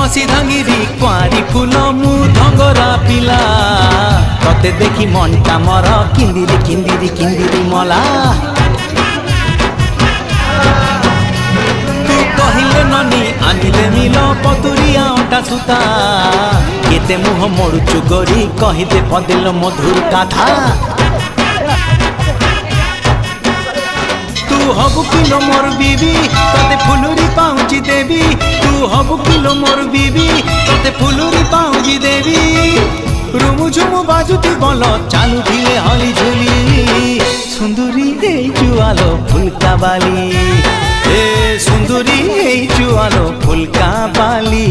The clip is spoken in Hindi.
कसी धांगिरी कुआरी फूल मु ढंगरा पिला तते देखी मनटा मर किंदिरी किंदिरी किंदिरी मला तू कहिले ननी आनिले मिल पतुरिया अंटा सुता केते मुह मोड़ुचु गोरी कहिदे पदिल मधुर कथा तू हबु किलो मोर बीबी तते फुलुरी पाउची देवी तू हबु किलो मोर बीबी तते फुलुरी पाउची देवी रुमु झुमु बाजुती बोल चालू धिले हली झुली सुंदरी ए जुआलो फुलका बाली ए सुंदरी ए जुआलो फुलका बाली।